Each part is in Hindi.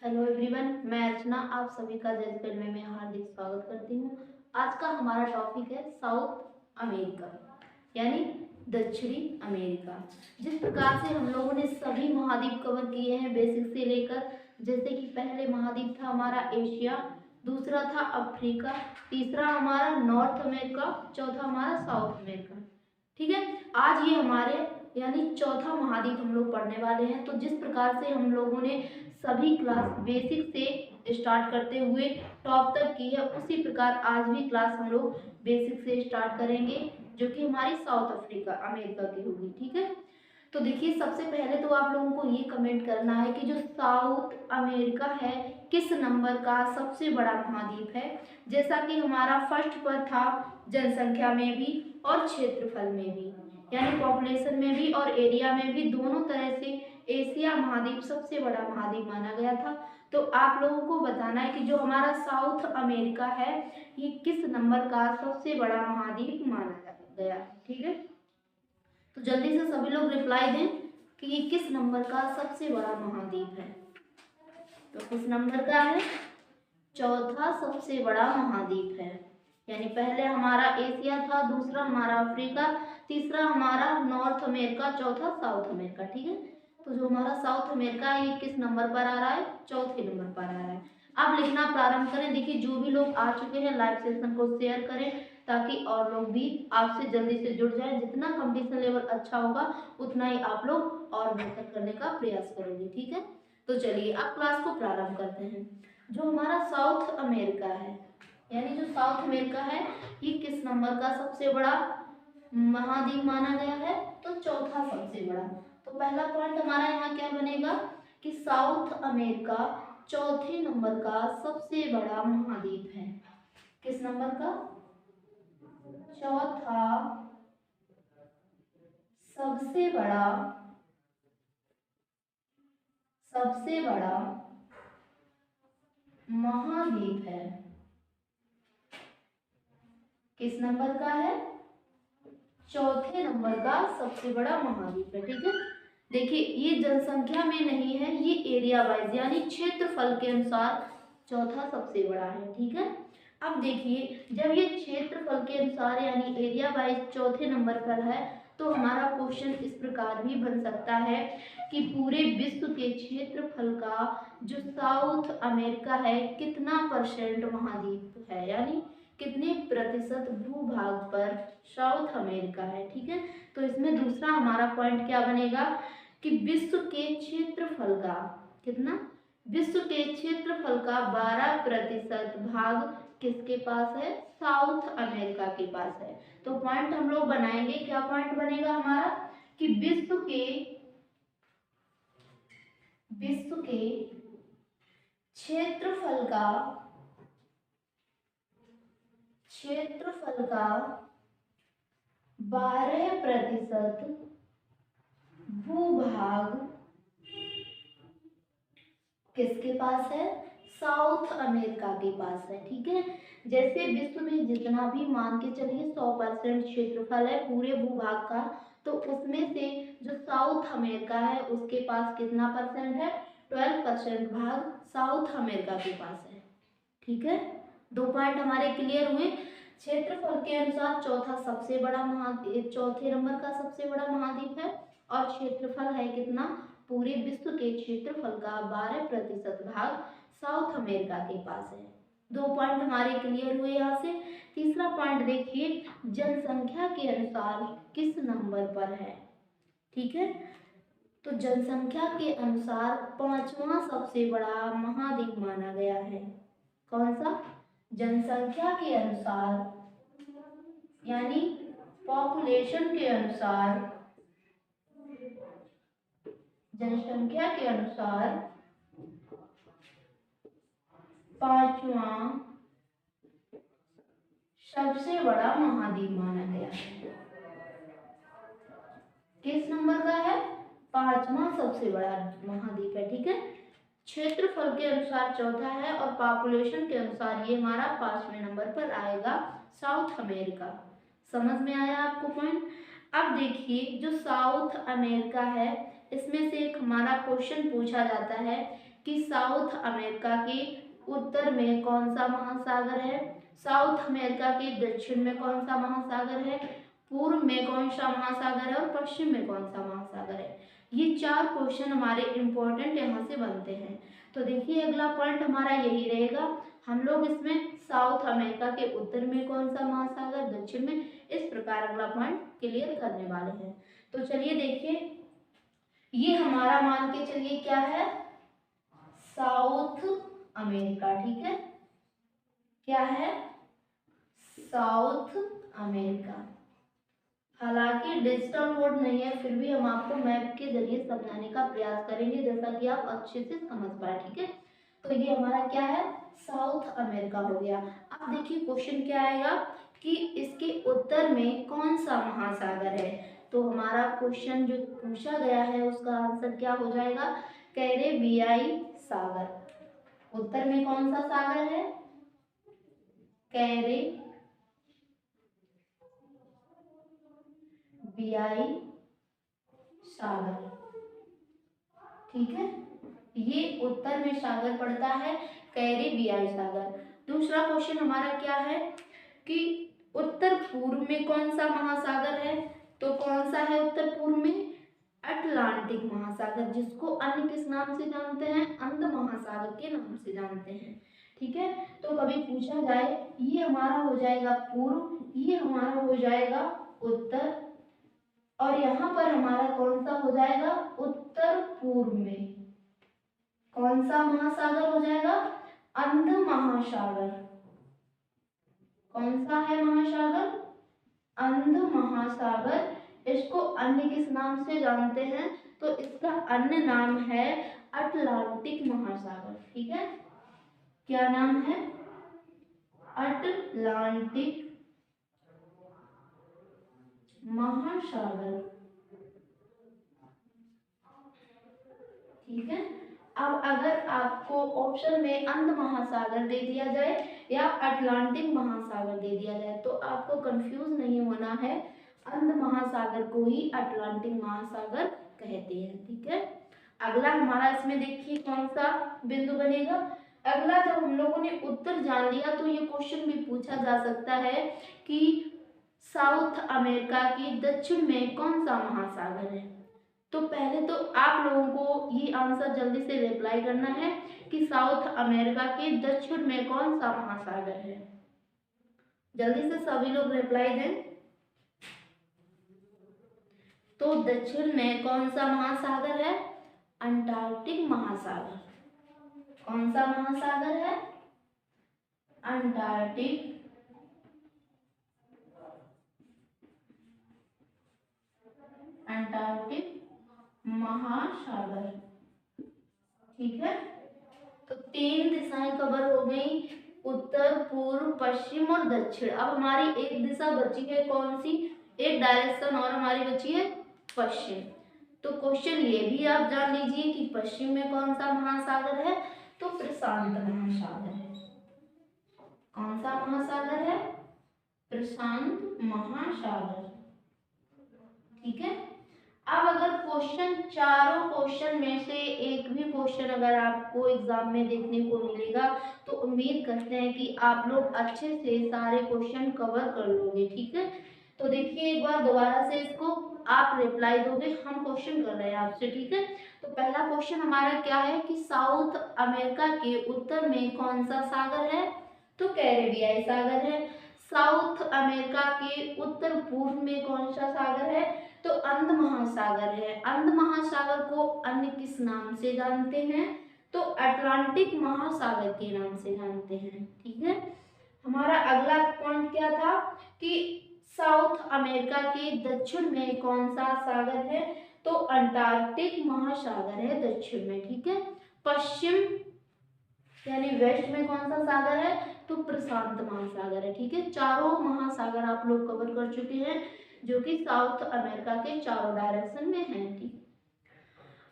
हेलो एवरीवन, मैं अर्चना आप सभी का जजमेंट में हार्दिक स्वागत करती हूँ। आज का हमारा टॉपिक है साउथ अमेरिका यानी दक्षिणी अमेरिका। जिस प्रकार से हम लोगों ने सभी महाद्वीप कवर किए हैं बेसिक से लेकर, जैसे कि पहले महाद्वीप था हमारा एशिया, दूसरा था अफ्रीका, तीसरा हमारा नॉर्थ अमेरिका, चौथा हमारा साउथ अमेरिका। ठीक है, आज ये हमारे यानी चौथा महाद्वीप हम लोग पढ़ने वाले हैं। तो जिस प्रकार से हम लोगों ने सभी क्लास बेसिक से स्टार्ट करते हुए टॉप तक की है, उसी प्रकार आज भी क्लास हम लोग बेसिक से स्टार्ट करेंगे, जो कि हमारी साउथ अफ्रीका अमेरिका की होगी। ठीक है, तो देखिए सबसे पहले तो आप लोगों को ये कमेंट करना है कि जो साउथ अमेरिका है किस नंबर का सबसे बड़ा महाद्वीप है। जैसा कि हमारा फर्स्ट पर था जनसंख्या में भी और क्षेत्रफल में भी, यानी पॉपुलेशन में भी और एरिया में भी, दोनों तरह से एशिया महाद्वीप सबसे बड़ा महाद्वीप माना गया था। तो आप लोगों को बताना है कि जो हमारा साउथ अमेरिका है ये किस नंबर का सबसे बड़ा महाद्वीप माना गया है। ठीक है, तो जल्दी से सभी लोग रिप्लाई दें कि ये किस नंबर का सबसे बड़ा महाद्वीप है। तो किस नंबर का है? चौथा सबसे बड़ा महाद्वीप है। यानी पहले हमारा एशिया था, दूसरा हमारा अफ्रीका, तीसरा हमारा नॉर्थ अमेरिका, चौथा साउथ अमेरिका। ठीक है, तो जो हमारा साउथ अमेरिका है ये किस नंबर पर आ रहा है? चौथे नंबर पर आ रहा है। अब लिखना प्रारंभ करें। देखिए जो भी लोग आ चुके हैं लाइव सेशन को शेयर करें ताकि और लोग भी आपसे जल्दी से जुड़ जाएं। जितना कंपटीशन लेवल अच्छा होगा उतना ही आप लोग और बेहतर करने का प्रयास करोगे। ठीक है, तो चलिए अब क्लास को प्रारंभ करते हैं। जो हमारा साउथ अमेरिका है यानी जो साउथ अमेरिका है ये किस नंबर का सबसे बड़ा महाद्वीप माना गया है? तो चौथा सबसे बड़ा। तो पहला पॉइंट हमारा यहाँ क्या बनेगा कि साउथ अमेरिका चौथे नंबर का सबसे बड़ा महाद्वीप है। किस नंबर का? चौथा सबसे बड़ा महाद्वीप है। किस नंबर का है? चौथे नंबर का सबसे बड़ा महाद्वीप है। ठीक है, देखिए ये जनसंख्या में नहीं है, ये एरिया वाइज यानी क्षेत्रफल के अनुसार चौथा सबसे बड़ा है। ठीक है, अब देखिए जब ये क्षेत्रफल के अनुसार यानी एरिया वाइज चौथे नंबर पर है तो हमारा क्वेश्चन इस प्रकार भी बन सकता है कि पूरे विश्व के क्षेत्रफल का जो साउथ अमेरिका है कितना परसेंट महाद्वीप है, यानी कितने प्रतिशत भूभाग पर साउथ अमेरिका है। ठीक है, तो इसमें दूसरा हमारा पॉइंट क्या बनेगा कि विश्व के क्षेत्रफल का कितना? विश्व के क्षेत्रफल का 12% भाग किसके पास है? साउथ अमेरिका के पास है। तो पॉइंट हम लोग बनाएंगे, क्या पॉइंट बनेगा हमारा कि विश्व के क्षेत्रफल का 12% भूभाग किसके पास है? साउथ अमेरिका के पास है। ठीक है, जैसे विश्व में जितना भी मान के चलिए 100% क्षेत्रफल है पूरे भूभाग का, तो उसमें से जो साउथ अमेरिका है उसके पास कितना परसेंट है? 12% भाग साउथ अमेरिका के पास है। ठीक है, दो पॉइंट हमारे क्लियर हुए। क्षेत्रफल के अनुसार चौथा सबसे बड़ा महाद्वीप, चौथे नंबर का सबसे बड़ा महाद्वीप है और क्षेत्रफल है कितना? पूरे विश्व के क्षेत्रफल का 12% भाग साउथ अमेरिका के पास है। दो पॉइंट हमारे क्लियर हुए यहाँ से। तीसरा पॉइंट देखिए जनसंख्या के अनुसार किस नंबर पर है। ठीक है, तो जनसंख्या के अनुसार पांचवा सबसे बड़ा महाद्वीप माना गया है। कौन सा? जनसंख्या के अनुसार यानी पॉपुलेशन के अनुसार, जनसंख्या के अनुसार पांचवा सबसे बड़ा महाद्वीप माना गया है। किस नंबर का है? पांचवा सबसे बड़ा महाद्वीप है। ठीक है, क्षेत्रफल के अनुसार चौथा है और पॉपुलेशन के अनुसार ये हमारा 5वें नंबर पर आएगा साउथ अमेरिका। समझ में आया आपको पॉइंट? अब देखिए जो साउथ अमेरिका है इसमें से एक हमारा क्वेश्चन पूछा जाता है कि साउथ अमेरिका के उत्तर में कौन सा महासागर है, साउथ अमेरिका के दक्षिण में कौन सा महासागर है, पूर्व में कौन सा महासागर है और पश्चिम में कौन सा महासागर है। ये 4 क्वेश्चन हमारे इम्पोर्टेंट यहाँ से बनते हैं। तो देखिए अगला पॉइंट हमारा यही रहेगा, हम लोग इसमें साउथ अमेरिका के उत्तर में कौन सा महासागर, दक्षिण में, इस प्रकार अगला पॉइंट क्लियर करने वाले हैं। तो चलिए देखिए, ये हमारा मान के चलिए क्या है, साउथ अमेरिका, ठीक है, क्या है, साउथ अमेरिका। हालांकि डिजिटल बोर्ड नहीं है, फिर भी हम आपको मैप के जरिए समझाने का प्रयास करेंगे जैसा कि आप अच्छे से समझ पाए, ठीक है। तो ये हमारा क्या है, साउथ अमेरिका हो गया। अब देखिए क्वेश्चन क्या आएगा कि इसके उत्तर में कौन सा महासागर है। तो हमारा क्वेश्चन जो पूछा गया है उसका आंसर क्या हो जाएगा, कैरेबियाई सागर। उत्तर में कौन सा सागर है, कैरेबियाई सागर, ठीक है, ये उत्तर में सागर पड़ता है, कैरेबियाई सागर। दूसरा क्वेश्चन हमारा क्या है कि उत्तर पूर्व में कौन सा महासागर है। तो कौन सा है उत्तर पूर्व में, अटलांटिक महासागर, जिसको अन्य किस नाम से जानते हैं, अंध महासागर के नाम से जानते हैं, ठीक है। तो कभी पूछा जाए, ये हमारा हो जाएगा पूर्व, ये हमारा हो जाएगा उत्तर, और यहाँ पर हमारा कौन सा हो जाएगा, उत्तर पूर्व में कौन सा महासागर हो जाएगा, अंध महासागर। कौन सा है महासागर, अंध महासागर। इसको अन्य किस नाम से जानते हैं, तो इसका अन्य नाम है अटलांटिक महासागर, ठीक है। क्या नाम है, अटलांटिक महासागर, ठीक है। अब अगर आपको ऑप्शन में अंध महासागर दे दिया जाए या अटलांटिक महासागर दे दिया जाए तो आपको कंफ्यूज नहीं होना है, अंध महासागर को ही अटलांटिक महासागर कहते हैं, ठीक है। अगला हमारा इसमें देखिए कौन सा बिंदु बनेगा। अगला जब हम लोगों ने उत्तर जान लिया तो ये क्वेश्चन भी पूछा जा सकता है कि साउथ अमेरिका के दक्षिण में कौन सा महासागर है। तो पहले तो आप लोगों को ये आंसर जल्दी से रिप्लाई करना है कि साउथ अमेरिका के दक्षिण में कौन सा महासागर है। जल्दी से सभी लोग रिप्लाई दें। तो दक्षिण में कौन सा महासागर है, अंटार्कटिक महासागर। कौन सा महासागर है, अंटार्कटिक महासागर, ठीक है। तो 3 दिशाएं कवर हो गई, उत्तर पूर्व पश्चिम और दक्षिण। अब हमारी एक दिशा बची है कौन सी, एक डायरेक्शन और हमारी बची है पश्चिम। तो क्वेश्चन ये भी आप जान लीजिए कि पश्चिम में कौन सा महासागर है, तो प्रशांत महासागर है। कौन सा महासागर है, प्रशांत महासागर, ठीक है। अब अगर क्वेश्चन, चारों क्वेश्चन में से एक भी क्वेश्चन अगर आपको एग्जाम में देखने को मिलेगा तो उम्मीद करते हैं कि आप लोग अच्छे से सारे क्वेश्चन कवर कर लोगे, ठीक है। तो देखिए एक बार दोबारा से इसको आप रिप्लाई दोगे, हम क्वेश्चन कर रहे हैं आपसे, ठीक है। तो पहला क्वेश्चन हमारा क्या है कि साउथ अमेरिका के उत्तर में कौन सा सागर है, तो कैरेबियाई सागर है। साउथ अमेरिका के उत्तर पूर्व में कौन सा सागर है, तो अंध महासागर है। अंध महासागर को अन्य किस नाम से जानते हैं, तो अटलांटिक महासागर के नाम से जानते हैं, ठीक है। हमारा अगला पॉइंट क्या था कि साउथ अमेरिका के दक्षिण में कौन सा सागर है, तो अंटार्कटिक महासागर है दक्षिण में, ठीक है। पश्चिम यानी वेस्ट में कौन सा सागर है, तो प्रशांत महासागर है, ठीक है। चारों महासागर आप लोग कवर कर चुके हैं जो कि साउथ अमेरिका के चारों डायरेक्शन में है, ठीक।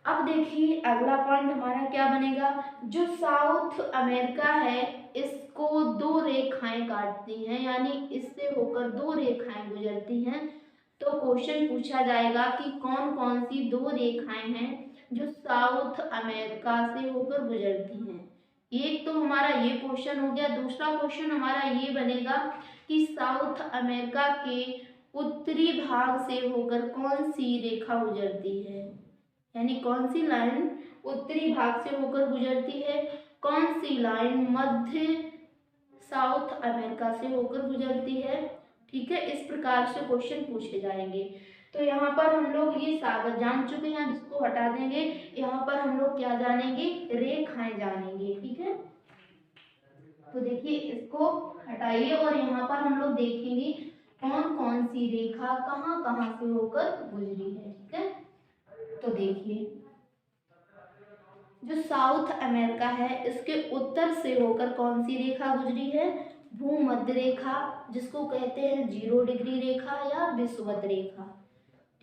अब देखिए अगला पॉइंट हमारा क्या बनेगा, जो साउथ अमेरिका है इसको 2 रेखाएं काटती हैं, यानी इससे होकर 2 रेखाएं गुजरती हैं। तो क्वेश्चन पूछा जाएगा कि कौन कौन सी 2 रेखाएं हैं जो साउथ अमेरिका से होकर गुजरती हैं। एक तो हमारा ये क्वेश्चन हो गया। दूसरा क्वेश्चन हमारा ये बनेगा कि साउथ अमेरिका के उत्तरी भाग से होकर कौन सी रेखा गुजरती है, यानी कौन सी लाइन उत्तरी भाग से होकर गुजरती है, कौन सी लाइन मध्य साउथ अमेरिका से होकर गुजरती है। ठीक है, इस प्रकार से क्वेश्चन पूछे जाएंगे। तो यहाँ पर हम लोग ये सागर जान चुके हैं, जिसको हटा देंगे। यहाँ पर हम लोग क्या जानेंगे, रेखाएं जानेंगे। ठीक है, तो देखिए इसको हटाइए और यहाँ पर हम लोग देखेंगे कौन कौन सी रेखा कहाँ कहाँ से होकर गुजरी है। ठीक है, तो देखिए जो साउथ अमेरिका है इसके उत्तर से होकर कौन सी रेखा गुजरी है, भूमध्य रेखा, जिसको कहते हैं 0 डिग्री रेखा या विषुवत रेखा।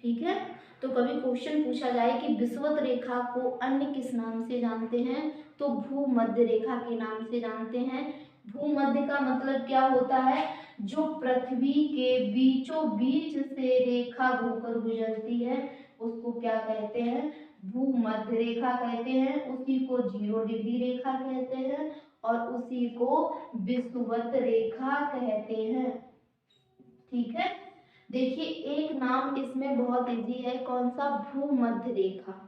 ठीक है, तो कभी क्वेश्चन पूछा जाए कि विषुवत रेखा को अन्य किस नाम से जानते हैं, तो भूमध्य रेखा के नाम से जानते हैं। भूमध्य का मतलब क्या होता है, जो पृथ्वी के बीचों बीच से रेखा होकर गुजरती है उसको क्या कहते हैं, भूमध्य रेखा कहते हैं। उसी को 0 डिग्री रेखा कहते हैं और उसी को विषुवत रेखा कहते हैं। ठीक है, देखिए एक नाम इसमें बहुत इजी है, कौन सा, भूमध्य रेखा।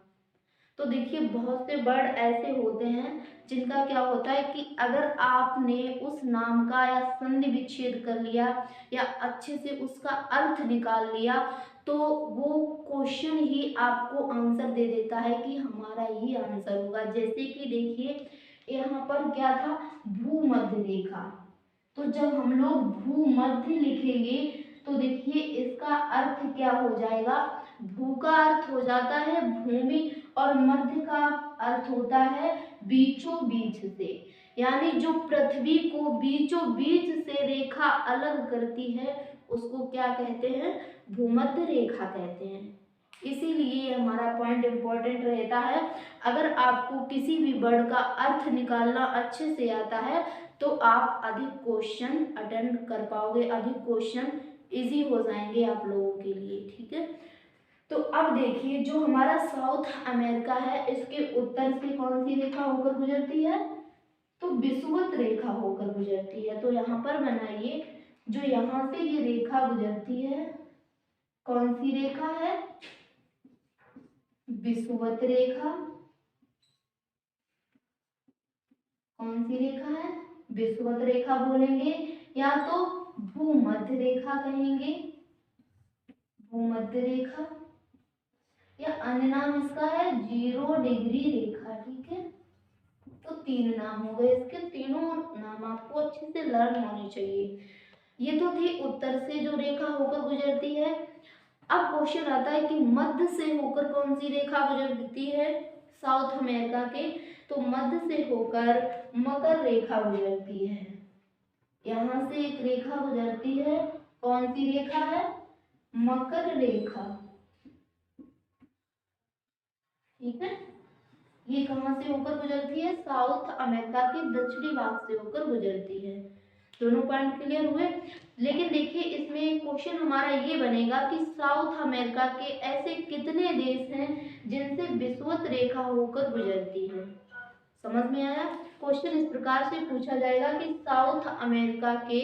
तो देखिए बहुत से वर्ड ऐसे होते हैं जिनका क्या होता है कि अगर आपने उस नाम का या संधि विच्छेद कर लिया या अच्छे से उसका अर्थ निकाल लिया तो वो क्वेश्चन ही आपको आंसर दे देता है कि हमारा ही आंसर होगा। जैसे कि देखिए यहाँ पर क्या था, भूमध्य रेखा। तो जब हम लोग भूमध्य लिखेंगे तो देखिए इसका अर्थ क्या हो जाएगा, भू का अर्थ हो जाता है भूमि और मध्य का अर्थ होता है बीचों बीच से, यानी जो पृथ्वी को बीचों बीच से रेखा अलग करती है उसको क्या कहते हैं, भूमध्य रेखा कहते हैं। इसीलिए हमारा पॉइंट इम्पोर्टेंट रहता है। अगर आपको किसी भी वर्ड का अर्थ निकालना अच्छे से आता है तो आप अधिक क्वेश्चन अटेंड कर पाओगे, अधिक क्वेश्चन इजी हो जाएंगे आप लोगों के लिए। ठीक है, तो अब देखिए जो हमारा साउथ अमेरिका है इसके उत्तर से कौन सी रेखा होकर गुजरती है, तो विषुवत रेखा होकर गुजरती है। तो यहाँ पर बनाइए, जो यहाँ से ये रेखा गुजरती है कौन सी रेखा है, विषुवत रेखा। कौन सी रेखा है, विषुवत रेखा बोलेंगे या तो भूमध्य रेखा कहेंगे, भूमध्य रेखा, या अन्य नाम इसका है 0 डिग्री रेखा। ठीक है, तो 3 नाम हो गए इसके, तीनों नाम आपको अच्छे से लर्न होने चाहिए। ये तो थी उत्तर से जो रेखा होकर गुजरती है। अब क्वेश्चन आता है कि मध्य से होकर कौन सी रेखा गुजरती है साउथ अमेरिका के, तो मध्य से होकर मकर रेखा गुजरती है। यहाँ से एक रेखा गुजरती है, कौन सी रेखा है, मकर रेखा। ठीक है, ये कहाँ से होकर गुजरती है, साउथ अमेरिका के दक्षिणी भाग से होकर गुजरती है। दोनों पॉइंट क्लियर हुए। लेकिन देखिए इसमें क्वेश्चन हमारा ये बनेगा कि साउथ अमेरिका के ऐसे कितने देश हैं जिनसे विषुवत रेखा होकर गुजरती है। समझ में आया, क्वेश्चन इस प्रकार से पूछा जाएगा कि साउथ अमेरिका के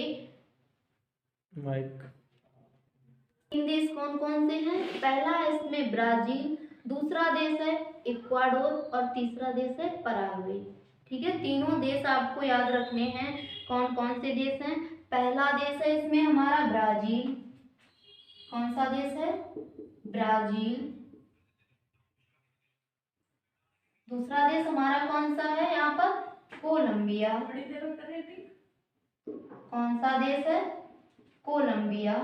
3 देश कौन कौन से हैं। पहला है इसमें ब्राजील, दूसरा देश है इक्वाडोर और तीसरा देश है पराग्वे। ठीक है, तीनों देश आपको याद रखने हैं। कौन कौन से देश हैं, पहला देश है इसमें हमारा ब्राजील। कौन सा देश है, ब्राजील। दूसरा देश हमारा कौन सा है यहाँ पर, कोलंबिया। कौन सा देश है, कोलंबिया।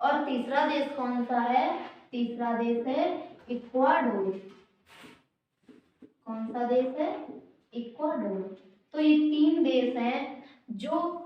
और तीसरा देश कौन सा है, तीसरा देश है इक्वाडोर। कौन सा देश है, इक्वाडोर। तो ये 3 देश हैं जो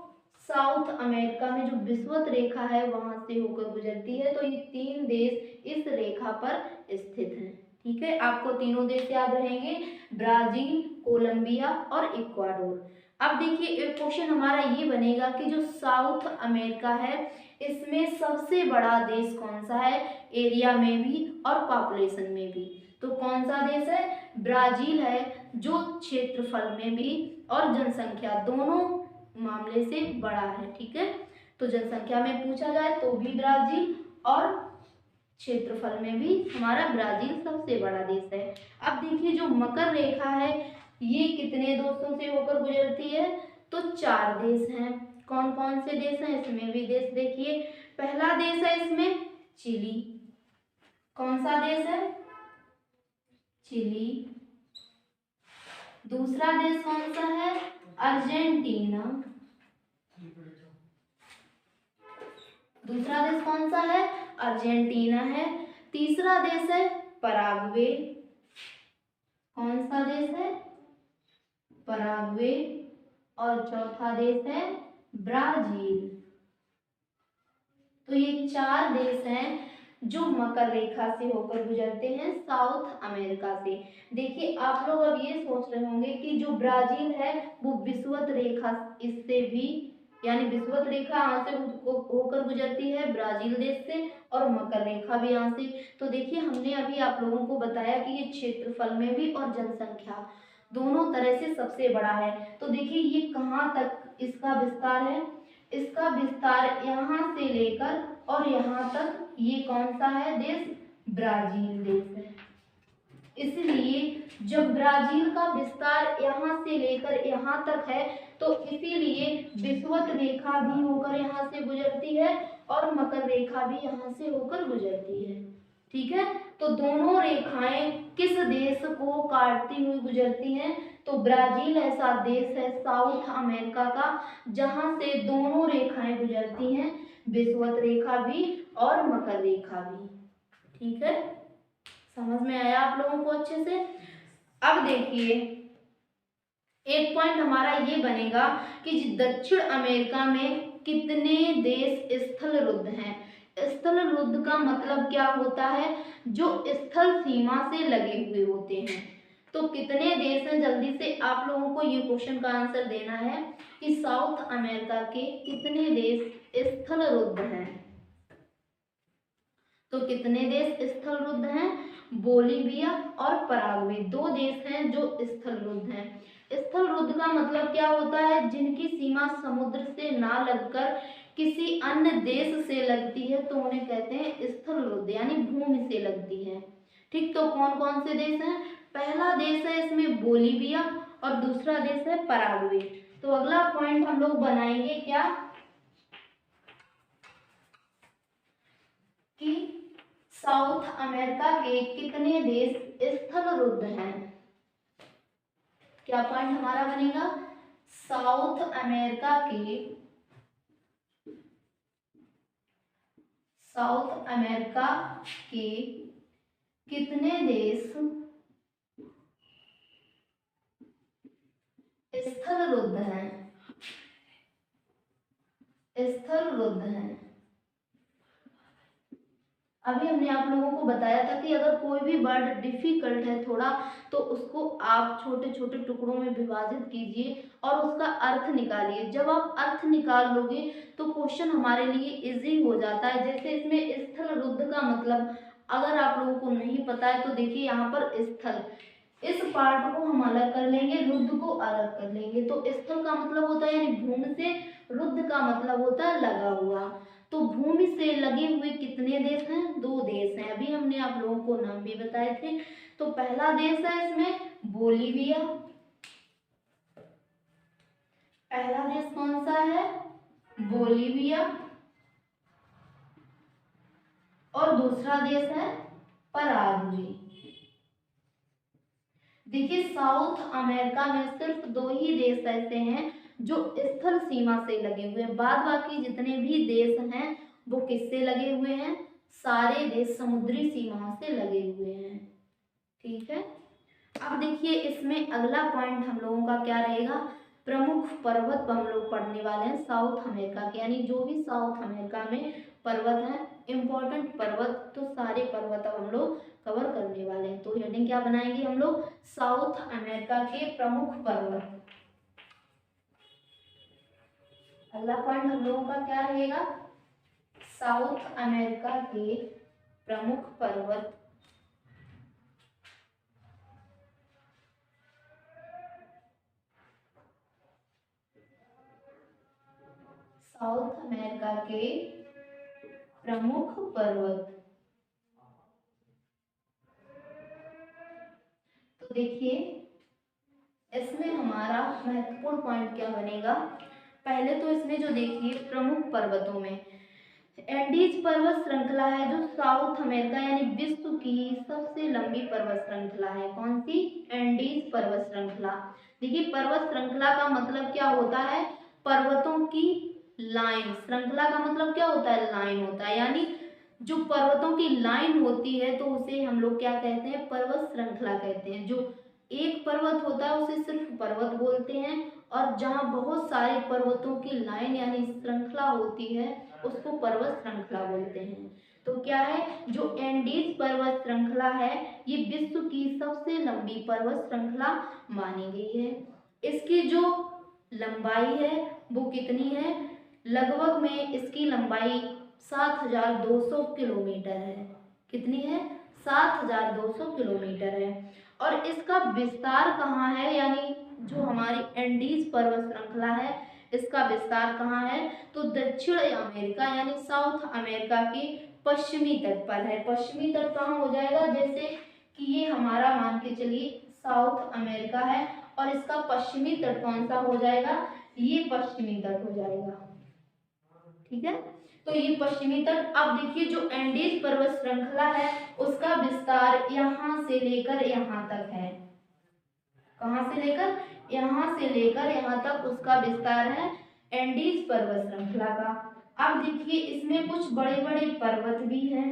साउथ अमेरिका में जो विषुवत रेखा है वहां से होकर गुजरती है। तो ये 3 देश इस रेखा पर स्थित हैं। ठीक है, आपको तीनों देश याद रहेंगे, ब्राजील, कोलंबिया और इक्वाडोर। अब देखिए एक क्वेश्चन हमारा ये बनेगा कि जो साउथ अमेरिका है इसमें सबसे बड़ा देश कौन सा है, एरिया में भी और पॉपुलेशन में भी। तो कौन सा देश है? ब्राजील है, जो क्षेत्रफल में भी और जनसंख्या दोनों मामले से बड़ा है। ठीक है, तो जनसंख्या में पूछा जाए तो भी ब्राजील और क्षेत्रफल में भी हमारा ब्राजील सबसे बड़ा देश है। अब देखिए जो मकर रेखा है ये कितने देशों से होकर गुजरती है? तो 4 देश हैं। कौन कौन से देश हैं? इसमें भी देश देखिए, पहला देश है इसमें चिली। कौन सा देश है? चिली। दूसरा देश कौन सा है? अर्जेंटीना। दूसरा देश कौन सा है? अर्जेंटीना है। तीसरा देश है पराग्वे। कौन सा देश है? पराग्वे। और चौथा देश है ब्राजील। तो ये 4 देश हैं जो मकर रेखा से होकर गुजरते हैं साउथ अमेरिका से। देखिए आप लोग अब ये सोच रहे होंगे कि जो ब्राजील है वो विषुवत रेखा इससे भी, यानी विषुवत रेखा यहाँ से होकर गुजरती है ब्राजील देश से, और मकर रेखा भी यहाँ से। तो देखिए हमने अभी आप लोगों को बताया कि ये क्षेत्रफल में भी और जनसंख्या दोनों तरह से सबसे बड़ा है। तो देखिए ये कहाँ तक इसका विस्तार है? इसका विस्तार यहाँ से लेकर और यहाँ तक, ये कौन सा है देश? ब्राजील देश है। इसलिए जब ब्राजील का विस्तार यहाँ से लेकर यहाँ तक है तो इसीलिए विषुवत रेखा भी होकर यहाँ से गुजरती है और मकर रेखा भी यहाँ से होकर गुजरती है। ठीक है, तो दोनों रेखाएं किस देश को काटती हुई गुजरती हैं? तो ब्राजील ऐसा देश है साउथ अमेरिका का जहां से दोनों रेखाएं गुजरती हैं, विषुवत रेखा भी और मकर रेखा भी। ठीक है, समझ में आया आप लोगों को अच्छे से? अब देखिए एक पॉइंट हमारा ये बनेगा कि दक्षिण अमेरिका में कितने देश स्थल रुद्ध हैं। स्थल रुद्ध का मतलब क्या होता है? जो स्थल सीमा से लगे हुए होते हैं। तो कितने देश हैं? जल्दी से आप लोगों को ये क्वेश्चन का आंसर देना है कि साउथ अमेरिका के कितने देश स्थल रुद्ध हैं। तो कितने देश स्थल रुद्ध हैं? बोलीविया और पराग्वे 2 देश हैं जो स्थल रुद्ध हैं। स्थल रुद्ध का मतलब क्या होता है? जिनकी सीमा समुद्र से ना लगकर किसी अन्य देश से लगती है तो उन्हें कहते हैं स्थल रुद्ध, यानी भूमि से लगती है। ठीक, तो कौन कौन से देश हैं? पहला देश है इसमें बोलीविया और दूसरा देश है पराग्वे। तो अगला पॉइंट हम लोग बनाएंगे क्या कि साउथ अमेरिका के कितने देश स्थल रुद्ध हैं। क्या पॉइंट हमारा बनेगा? साउथ अमेरिका के कितने देश स्थल रुद्ध हैं। अभी हमने आप लोगों को बताया था कि अगर कोई भी वर्ड डिफिकल्ट है थोड़ा तो उसको आप छोटे छोटे टुकड़ों में विभाजित कीजिए और उसका अर्थ निकालिए। जब आप अर्थ निकाल लोगे तो क्वेश्चन हमारे लिए इजी हो जाता है। जैसे इसमें स्थल रुद्ध का मतलब अगर आप लोगों को नहीं पता है तो देखिए यहाँ पर स्थल, इस पार्ट को हम अलग कर लेंगे, रुद्ध को अलग कर लेंगे। तो स्थल का मतलब होता है यानी भूमि से, रुद्ध का मतलब होता है लगा हुआ। तो भूमि से लगे हुए कितने देश हैं? 2 देश हैं। अभी हमने आप लोगों को नाम भी बताए थे। तो पहला देश है इसमें बोलीविया। पहला देश कौन सा है? बोलीविया। और दूसरा देश है पराग्वे। देखिए साउथ अमेरिका में सिर्फ 2 ही देश ऐसे हैं जो स्थल सीमा से लगे हुए हैं। बाद बाकी जितने भी देश हैं वो किससे लगे हुए हैं? सारे देश समुद्री सीमाओं से लगे हुए हैं। ठीक है, अब देखिए इसमें अगला पॉइंट हम लोगों का क्या रहेगा? प्रमुख पर्वत हम लोग पढ़ने वाले हैं साउथ अमेरिका के, यानी जो भी साउथ अमेरिका में पर्वत हैं, इम्पोर्टेंट पर्वत, तो सारे पर्वत अब हम लोग कवर करने वाले हैं। तो हेडिंग क्या बनाएंगे हम लोग? साउथ अमेरिका के प्रमुख पर्वत। अगला पॉइंट हम लोगों का क्या रहेगा? साउथ अमेरिका के प्रमुख पर्वत। साउथ अमेरिका के प्रमुख पर्वत। तो देखिए इसमें हमारा महत्वपूर्ण पॉइंट क्या बनेगा। पहले तो इसमें जो देखिए प्रमुख पर्वतों में एंडीज पर्वत श्रृंखला है जो साउथ अमेरिका यानी विश्व की सबसे लंबी पर्वत श्रृंखला है। कौन सी? एंडीज पर्वत श्रृंखला। देखिए पर्वत श्रृंखला का मतलब क्या होता है? पर्वतों की लाइन। श्रृंखला का मतलब क्या होता है? लाइन होता है। यानी जो पर्वतों की लाइन होती है तो उसे हम लोग क्या कहते हैं? पर्वत श्रृंखला कहते हैं। जो एक पर्वत होता है उसे सिर्फ पर्वत बोलते हैं, और जहाँ बहुत सारे पर्वतों की लाइन यानी श्रृंखला होती है उसको पर्वत श्रृंखला बोलते हैं। तो क्या है? जो एंडीज पर्वत श्रृंखला है ये विश्व की सबसे लंबी पर्वत श्रृंखला मानी गई है। इसकी जो लंबाई है वो कितनी है? लगभग में इसकी लंबाई 7200 किलोमीटर है। कितनी है? 7200 किलोमीटर है। और इसका विस्तार कहाँ है? यानी जो हमारी एंडीज पर्वत श्रृंखला है इसका विस्तार कहाँ है? तो दक्षिण अमेरिका यानी साउथ अमेरिका के पश्चिमी तट पर है। पश्चिमी तट कहाँ हो जाएगा? जैसे कि ये हमारा मान के चलिए साउथ अमेरिका है और इसका पश्चिमी तट कौन सा हो जाएगा? ये पश्चिमी तट हो जाएगा। ठीक है, तो ये पश्चिमी तट। अब देखिए जो एंडीज पर्वत श्रृंखला है उसका विस्तार यहाँ से लेकर यहाँ तक है। कहाँ से लेकर? यहाँ से लेकर यहाँ तक उसका विस्तार है एंडीज पर्वत श्रृंखला का। अब देखिए इसमें कुछ बड़े बड़े पर्वत भी हैं।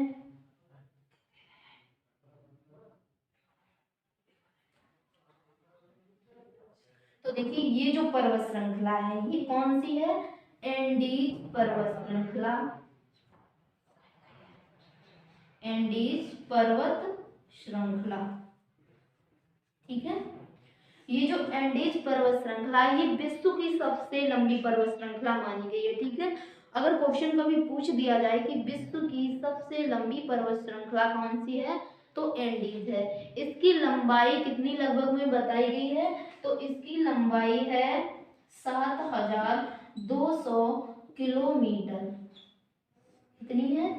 तो देखिए ये जो पर्वत श्रृंखला है ये कौन सी है? एंडीज पर्वत श्रृंखला। एंडीज पर्वत श्रृंखला। ठीक है, ये जो एंडीज पर्वत श्रृंखला ये विश्व की सबसे लंबी पर्वत श्रृंखला मानी गई है। ठीक है, अगर क्वेश्चन कभी पूछ दिया जाए कि विश्व की सबसे लंबी पर्वत श्रृंखला कौन सी है तो एंडीज है। इसकी लंबाई कितनी लगभग में बताई गई है? तो इसकी लंबाई है 7200 किलोमीटर। कितनी है?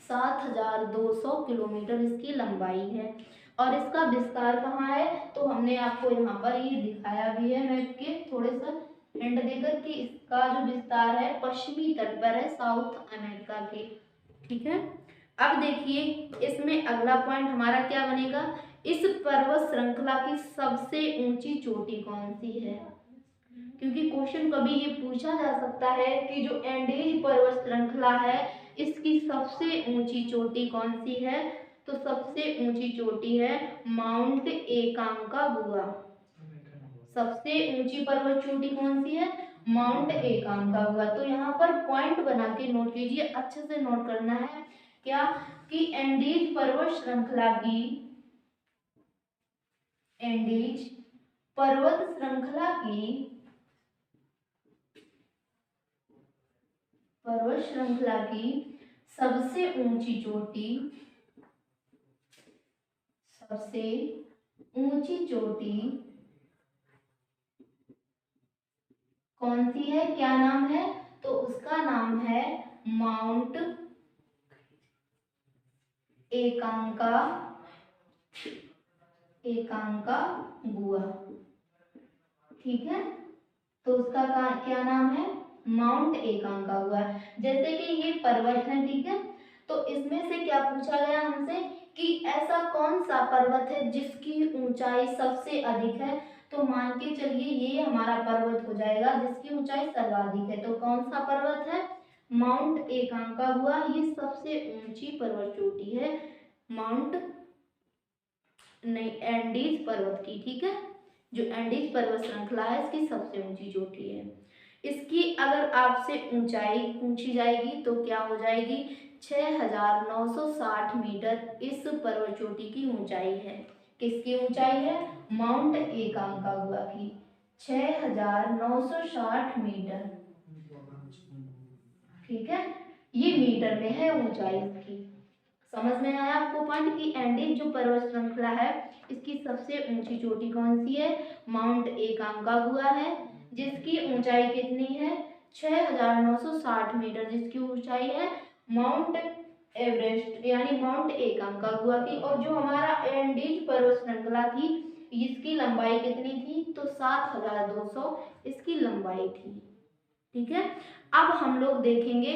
7200 किलोमीटर इसकी लंबाई है। और इसका विस्तार कहाँ है? तो हमने आपको यहाँ पर ये दिखाया भी है मैप के थोड़े सा हिंट देकर कि इसका जो विस्तार है पश्चिमी तट पर है साउथ अमेरिका के। ठीक है, अब देखिए इसमें अगला पॉइंट हमारा क्या बनेगा? इस पर्वत श्रृंखला की सबसे ऊंची चोटी कौन सी है? क्योंकि क्वेश्चन कभी ये पूछा जा सकता है कि जो एंडीज पर्वत श्रृंखला है इसकी सबसे ऊंची चोटी कौन सी है? तो सबसे ऊंची चोटी है माउंट एकांकागुआ। सबसे ऊंची पर्वत चोटी कौन सी है? माउंट एकांकागुआ। तो यहाँ पर पॉइंट बना के नोट कीजिए, अच्छे से नोट करना है क्या कि एंडीज पर्वत श्रृंखला की एंडीज पर्वत श्रृंखला की पर्वत श्रृंखला की सबसे ऊंची चोटी कौन सी है? क्या नाम है? तो उसका नाम है माउंट एकांकागुआ। ठीक है, तो उसका क्या नाम है? माउंट एकांकागुआ। जैसे कि ये पर्वत है, ठीक है, तो इसमें से क्या पूछा गया हमसे कि ऐसा कौन सा पर्वत है जिसकी ऊंचाई सबसे अधिक है? तो मान के चलिए ये हमारा पर्वत हो जाएगा जिसकी ऊंचाई सर्वाधिक है। तो कौन सा पर्वत है? माउंट एकांकागुआ। ये सबसे ऊंची पर्वत चोटी है माउंट नहीं एंडीज पर्वत की। ठीक है, जो एंडीज पर्वत श्रृंखला है इसकी सबसे ऊंची चोटी है। इसकी अगर आपसे ऊंचाई पूछी जाएगी तो क्या हो जाएगी? 6960 मीटर इस पर्वत चोटी की ऊंचाई है। किसकी ऊंचाई है? माउंट एकांकागुआ की 6960 मीटर। ठीक है, ये मीटर में है ऊंचाई इसकी। समझ में आया आपको पॉइंट कि एंडीज जो पर्वत श्रृंखला है इसकी सबसे ऊंची चोटी कौन सी है? माउंट एकांकागुआ है जिसकी ऊंचाई कितनी है? 6,960 मीटर, जिसकी ऊंचाई है माउंट एवरेस्ट यानी माउंट एकांकागुआ की। और जो हमारा एंडीज पर्वत श्रृंखला थी, इसकी लंबाई कितनी थी, तो 7,200 इसकी लंबाई थी। ठीक है, अब हम लोग देखेंगे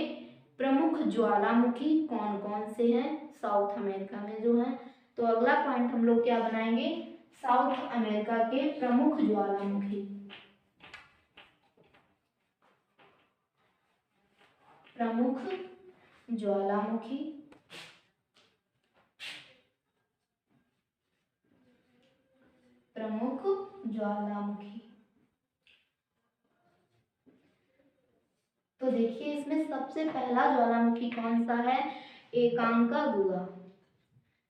प्रमुख ज्वालामुखी कौन कौन से हैं साउथ अमेरिका में जो है। तो अगला पॉइंट हम लोग क्या बनाएंगे, साउथ अमेरिका के प्रमुख ज्वालामुखी। प्रमुख ज्वालामुखी, प्रमुख ज्वालामुखी। तो देखिए इसमें सबसे पहला ज्वालामुखी कौन सा है, एकांकागुआ,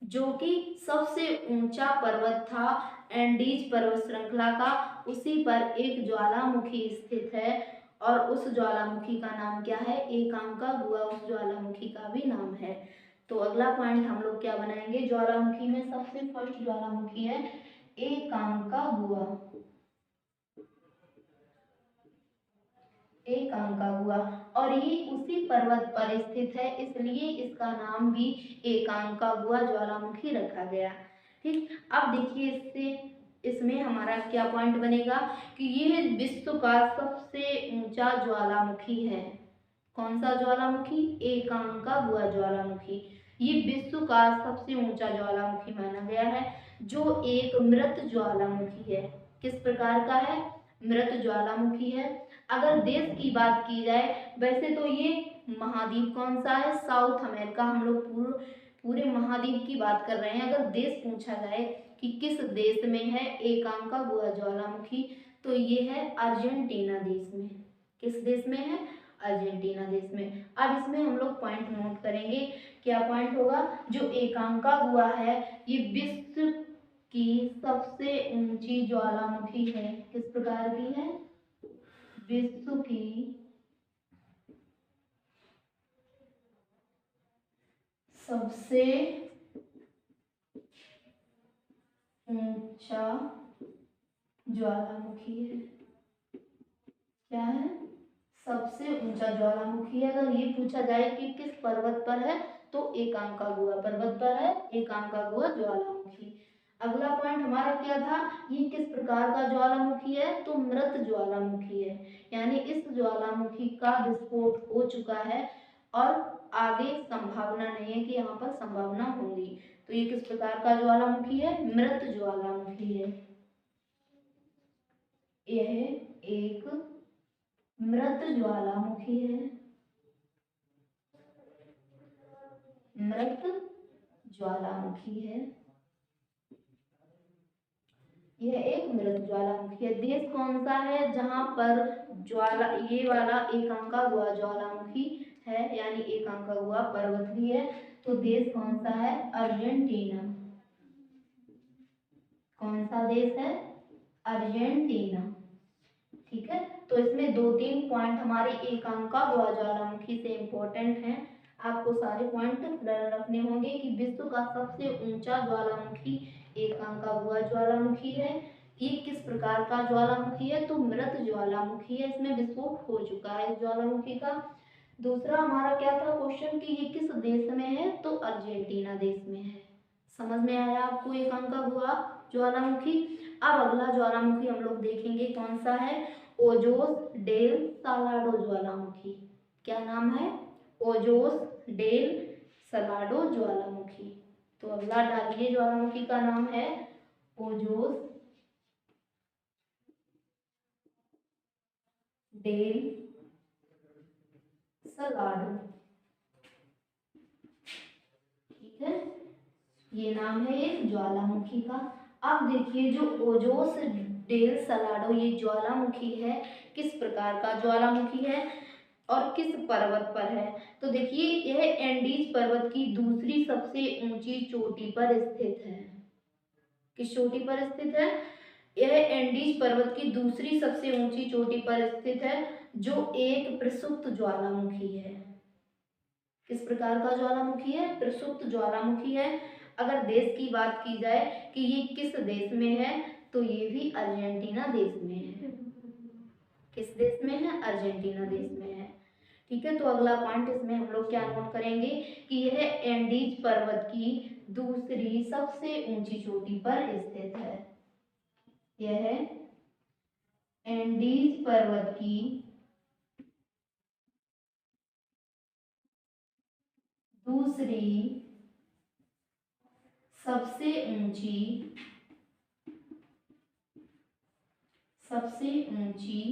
जो कि सबसे ऊंचा पर्वत था एंडीज पर्वत श्रृंखला का, उसी पर एक ज्वालामुखी स्थित है और उस ज्वालामुखी का नाम क्या है, एकांकागुआ उस ज्वालामुखी का भी नाम है। तो अगला पॉइंट हम लोग क्या बनाएंगे, ज्वालामुखी में सबसे फर्स्ट ज्वालामुखी है एकांकागुआ, एकांकागुआ, और ये उसी पर्वत पर स्थित है, इसलिए इसका नाम भी एकांकागुआ ज्वालामुखी रखा गया। ठीक, अब देखिए इसमें हमारा क्या पॉइंट बनेगा कि ये विश्व का सबसे ऊंचा ज्वालामुखी है। कौन सा ज्वालामुखी, एकांकागुआ ज्वालामुखी। ये विश्व का सबसे ऊंचा ज्वालामुखी माना गया है, जो एक मृत ज्वालामुखी है। किस प्रकार का है, मृत ज्वालामुखी है। अगर देश की बात की जाए, वैसे तो ये महाद्वीप कौन सा है, साउथ अमेरिका, हम लोग पूरे महाद्वीप की बात कर रहे हैं। अगर देश पूछा जाए कि किस देश में है एकांकागुआ ज्वालामुखी, तो ये है अर्जेंटीना देश में। किस देश में है, अर्जेंटीना देश में। अब इसमें हम लोग पॉइंट नोट करेंगे, क्या पॉइंट होगा, जो एकांकागुआ है ये विश्व की सबसे ऊंची ज्वालामुखी है। किस प्रकार की है, विश्व की सबसे ऊंचा ज्वालामुखी है। क्या है, सबसे ऊंचा ज्वालामुखी है। अगर ये पूछा जाए कि किस पर्वत पर है, तो एकांकागुआ पर्वत पर है एकांकागुआ ज्वालामुखी। अगला पॉइंट हमारा क्या था, ये किस प्रकार का ज्वालामुखी है, तो मृत ज्वालामुखी है, यानी इस ज्वालामुखी का विस्फोट हो चुका है और आगे संभावना नहीं है कि यहाँ पर संभावना होगी। तो ये किस प्रकार का ज्वालामुखी है, मृत ज्वालामुखी है। यह एक मृत ज्वालामुखी है, मृत ज्वालामुखी है, यह एक मृत ज्वालामुखी है। देश कौन सा है जहां पर ज्वाला ये वाला एकांकागुआ ज्वालामुखी है, यानी एकांकागुआ पर्वत भी है, तो देश कौन सा है, अर्जेंटीना। कौन सा देश है, अर्जेंटीना। ठीक है, तो इसमें 2-3 पॉइंट हमारे एकांकागुआ ज्वालामुखी से इम्पोर्टेंट हैं, आपको सारे पॉइंट रखने होंगे कि विश्व का सबसे ऊंचा ज्वालामुखी एकांकागुआ ज्वालामुखी है। ये किस प्रकार का ज्वालामुखी है, तो मृत ज्वालामुखी है, इसमें विस्फोट हो चुका है इस ज्वालामुखी का। दूसरा हमारा क्या था क्वेश्चन कि ये किस देश में है, तो अर्जेंटीना देश में है। समझ में आया आपको एकांकागुआ ज्वालामुखी। अब अगला ज्वालामुखी हम लोग देखेंगे कौन सा है, ओजोस डेल सालाडो ज्वालामुखी। क्या नाम है, ओजोस डेल सालाडो ज्वालामुखी। तो अगला डालिए ज्वालामुखी का नाम है ओजोस डेल सालाडो। ठीक है, ये नाम है एक ज्वालामुखी का। अब देखिए जो ओजोस डेल सालाडो ये ज्वालामुखी है, किस प्रकार का ज्वालामुखी है और किस पर्वत पर है, तो देखिए यह एंडीज पर्वत की दूसरी सबसे ऊंची चोटी पर स्थित है। किस चोटी पर स्थित है, यह एंडीज पर्वत की दूसरी सबसे ऊंची चोटी पर स्थित है, जो एक प्रसुप्त ज्वालामुखी है। किस प्रकार का ज्वालामुखी है, प्रसुप्त ज्वालामुखी है। अगर देश की बात की जाए कि ये किस देश में है, तो ये भी अर्जेंटीना देश में है। किस देश में है? अर्जेंटीना देश में है। ठीक है, तो अगला पॉइंट इसमें हम लोग क्या नोट करेंगे कि यह एंडीज पर्वत की दूसरी सबसे ऊंची चोटी पर स्थित है। यह एंडीज पर्वत की दूसरी सबसे ऊंची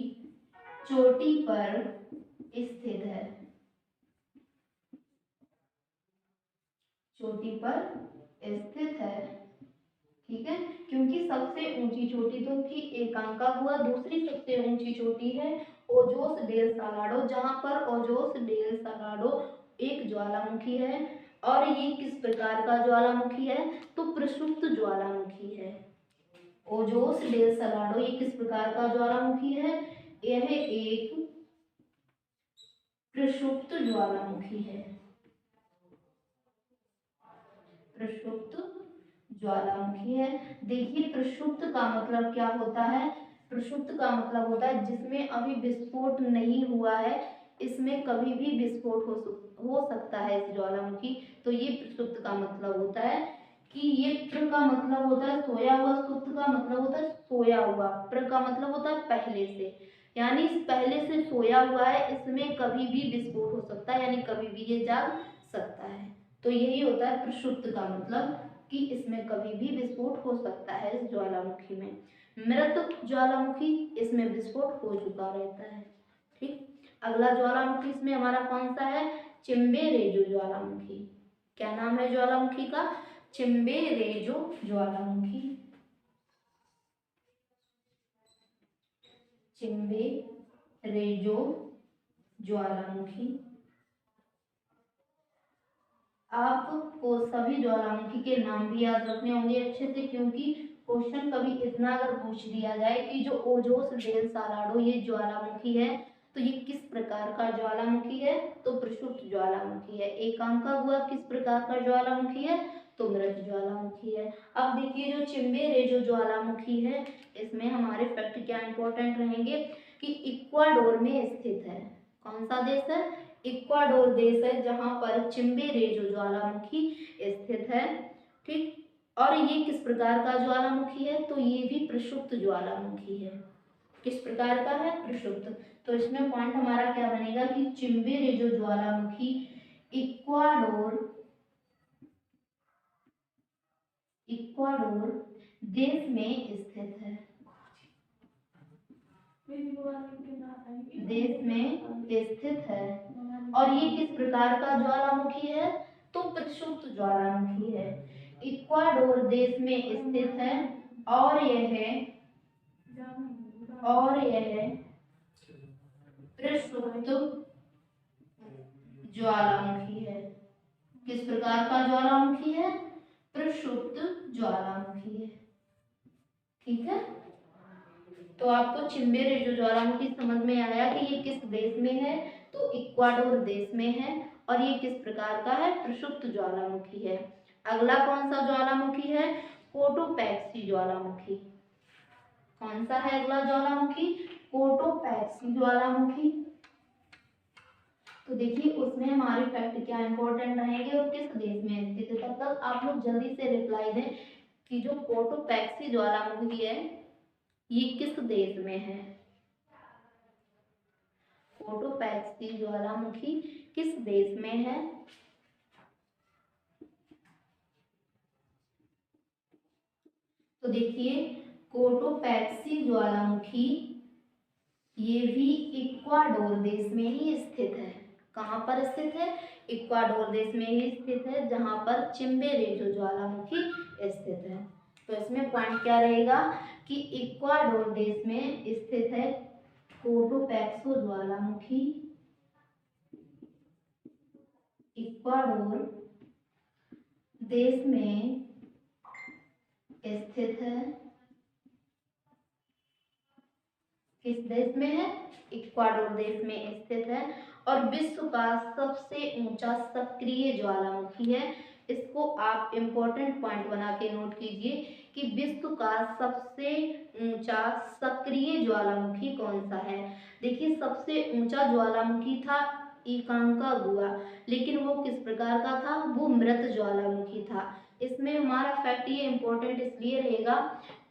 चोटी पर स्थित है। चोटी पर स्थित है। ठीक है, क्योंकि सबसे ऊंची चोटी तो थी एकांकागुआ, दूसरी सबसे ऊंची चोटी है ओजोस डेल सालाडो, जहां पर ओजोस डेल सालाडो एक ज्वालामुखी है। और ये किस प्रकार का ज्वालामुखी है? तो प्रसुप्त ज्वालामुखी है। ओजोस डेल सालाडो ये किस प्रकार का ज्वालामुखी है? यह एक प्रसुप्त ज्वालामुखी है। प्रसुप्त ज्वालामुखी है। देखिए, प्रसुप्त का मतलब क्या होता है? प्रसुप्त का मतलब होता है जिसमें अभी विस्फोट नहीं हुआ है, इसमें कभी भी विस्फोट हो सकता है इस ज्वालामुखी। तो ये प्रसुप्त का मतलब होता है कि ये प्र का मतलब होता है सोया हुआ, सुप्त का मतलब होता है सोया हुआ, प्र का मतलब होता है पहले से, यानी पहले से सोया हुआ है, इसमें कभी भी विस्फोट हो सकता है, यानी कभी भी ये जाग सकता है। तो यही होता है प्रसुप्त का मतलब कि इसमें कभी भी विस्फोट हो सकता है इस ज्वालामुखी में। मृत ज्वालामुखी, इसमें विस्फोट हो चुका रहता है। ठीक, अगला ज्वालामुखी इसमें हमारा कौन सा है? चिम्बेरेजो ज्वालामुखी। क्या नाम है ज्वालामुखी का? चिम्बेरेजो ज्वालामुखी। चिम्बेरेजो ज्वालामुखी। आपको सभी ज्वालामुखी के नाम भी याद रखने होंगे अच्छे से, क्योंकि क्वेश्चन कभी इतना अगर पूछ दिया जाए कि जो ओजोस डेल सालाडो ये ज्वालामुखी है, तो ये किस प्रकार का ज्वालामुखी है? तो प्रसुप्त ज्वालामुखी है। एकांकागुआ किस प्रकार का ज्वालामुखी है? तो मृत ज्वालामुखी है। अब देखिए, जो चिम्बेरेजो ज्वालामुखी है, इसमें हमारे फैक्ट क्या इंपॉर्टेंट रहेंगे कि इक्वाडोर में स्थित है। कौन सा देश है? इक्वाडोर देश है, जहां पर चिम्बेरेजो ज्वालामुखी स्थित है। ठीक, और ये किस प्रकार का ज्वालामुखी है? तो ये भी प्रसुप्त ज्वालामुखी है। किस प्रकार का है? प्रसुप्त। तो इसमें पॉइंट हमारा क्या बनेगा कि चिम्बेरेजो ज्वालामुखी इक्वाडोर देश में स्थित है। देश में स्थित है। और ये किस प्रकार का ज्वालामुखी है? तो प्रसुप्त ज्वालामुखी है। इक्वाडोर देश में स्थित है और यह प्रसुप्त ज्वालामुखी है। किस प्रकार का ज्वालामुखी है? प्रसुप्त ज्वालामुखी है। ठीक है, तो आपको चिम्बेरेजो ज्वालामुखी समझ में आया कि ये किस देश में है? तो इक्वाडोर देश में है। और ये किस प्रकार का है? प्रसुप्त ज्वालामुखी है। अगला कौन सा ज्वालामुखी है? कोटोपैक्सी ज्वालामुखी। कौन सा है अगला ज्वालामुखी? कोटोपैक्सी ज्वालामुखी। तो देखिए, उसमें हमारे फैक्ट क्या इंपॉर्टेंट रहेंगे और किस देश में स्थित है। तब तक आप लोग जल्दी से रिप्लाई दें कि जो कोटोपैक्सी ज्वालामुखी है ये किस देश में है। कोटोपैक्सी ज्वालामुखी किस देश में है? तो देखिए, कोटोपैक्सी ज्वालामुखी ये भी इक्वाडोर देश में ही स्थित है। कहाँ पर स्थित है? इक्वाडोर देश में ही स्थित है, जहां पर चिम्बेरेजो ज्वालामुखी स्थित है। तो इसमें पॉइंट क्या रहेगा कि इक्वाडोर देश में स्थित है कोटोपैक्सो ज्वालामुखी। इक्वाडोर देश में स्थित है। किस देश में है? इक्वाडोर देश में स्थित है और विश्व का सबसे ऊंचा सक्रिय ज्वालामुखी है। इसको आप इम्पोर्टेंट पॉइंट बना के नोट कीजिए कि विश्व का सबसे ऊंचा सक्रिय ज्वालामुखी कौन सा है। देखिए सबसे ऊंचा ज्वालामुखी था इकांकागुआ, लेकिन वो किस प्रकार का था, वो मृत ज्वालामुखी था। इसमें हमारा फैक्ट ये इंपॉर्टेंट इसलिए रहेगा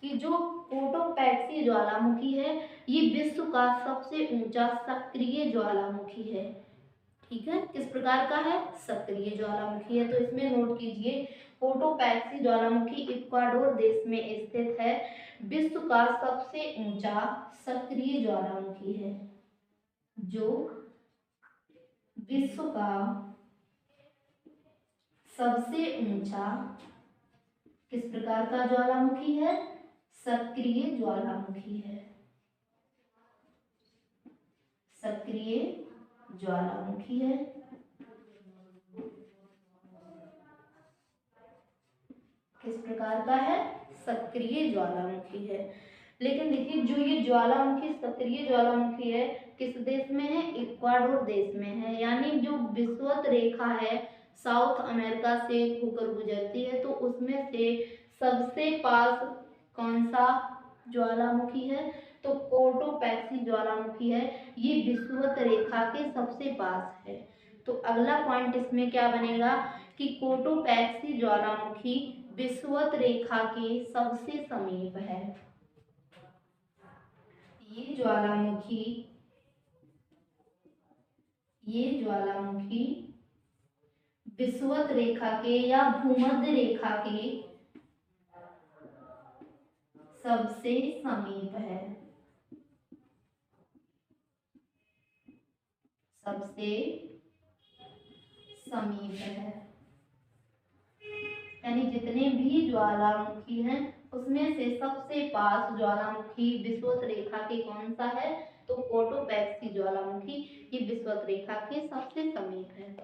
कि जो कोटोपैक्सी ज्वालामुखी है ये विश्व का सबसे ऊंचा सक्रिय ज्वालामुखी है। ठीक है, किस प्रकार का है, सक्रिय ज्वालामुखी है। तो इसमें नोट कीजिए कोटोपैक्सी ज्वालामुखी इक्वाडोर देश में स्थित है, विश्व का सबसे ऊंचा सक्रिय ज्वालामुखी है, जो विश्व का सबसे ऊंचा किस प्रकार का ज्वालामुखी है, सक्रिय ज्वालामुखी है, सक्रिय ज्वालामुखी है। किस प्रकार का है, सक्रिय ज्वालामुखी है। लेकिन देखिए जो ये ज्वालामुखी सक्रिय ज्वालामुखी है किस देश में है, इक्वाडोर देश में है। यानी जो विषुवत रेखा है साउथ अमेरिका से होकर गुजरती है, तो उसमें से सबसे पास कौन सा ज्वालामुखी है, तो कोटोपैक्सी ज्वालामुखी है, ये विषुवत रेखा के सबसे पास है। तो अगला पॉइंट इसमें क्या बनेगा कि कोटोपैक्सी ज्वालामुखी विषुवत रेखा के सबसे समीप है। ये ज्वालामुखी विषुवत रेखा के या भूमध्य रेखा के सबसे समीप है, सबसे समीप है। यानी जितने भी ज्वालामुखी हैं उसमें से सबसे पास ज्वालामुखी विषुवत रेखा के कौन सा है, तो कोटोपैक्सी ज्वालामुखी ये विषुवत रेखा के सबसे समीप है।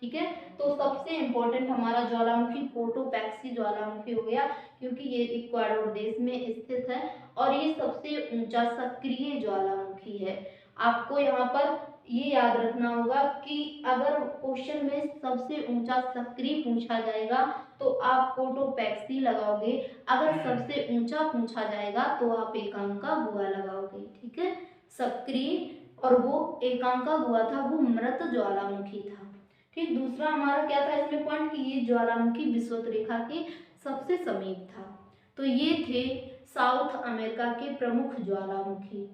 ठीक है, तो सबसे इंपॉर्टेंट हमारा ज्वालामुखी कोटोपैक्सी ज्वालामुखी हो गया, क्योंकि ये इक्वाडोर देश में स्थित है और ये सबसे ऊंचा सक्रिय ज्वालामुखी है। आपको यहाँ पर ये याद रखना होगा कि अगर क्वेश्चन में सबसे ऊंचा सक्रिय पूछा जाएगा तो आप कोटोपैक्सी लगाओगे, अगर सबसे ऊंचा पूछा जाएगा तो आप इकांकागुआ लगाओगे। ठीक है, सक्रिय और वो इकांकागुआ था, वो मृत ज्वालामुखी था। ठीक, दूसरा हमारा क्या था इसमें पॉइंट कि ये ज्वालामुखी विषुवत रेखा के सबसे समीप था। तो ये थे साउथ अमेरिका के प्रमुख ज्वालामुखी।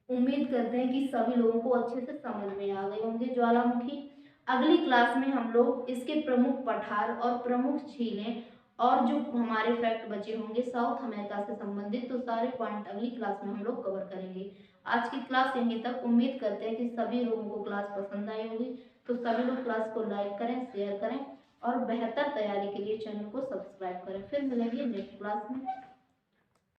उम्मीद करते हैं कि सभी लोगों को अच्छे से समझ में आ गए होंगे ज्वालामुखी। अगली क्लास में हम लोग इसके प्रमुख पठार और प्रमुख झीलें और जो हमारे फैक्ट बचे होंगे साउथ अमेरिका से संबंधित, तो सारे पॉइंट अगली क्लास में हम लोग कवर करेंगे। आज की क्लास यहीं तक। उम्मीद करते हैं कि सभी लोगों को क्लास पसंद आई होगी। तो सभी लोग क्लास को लाइक करें, शेयर करें और बेहतर तैयारी के लिए चैनल को सब्सक्राइब करें। फिर मिलेंगे नेक्स्ट क्लास में।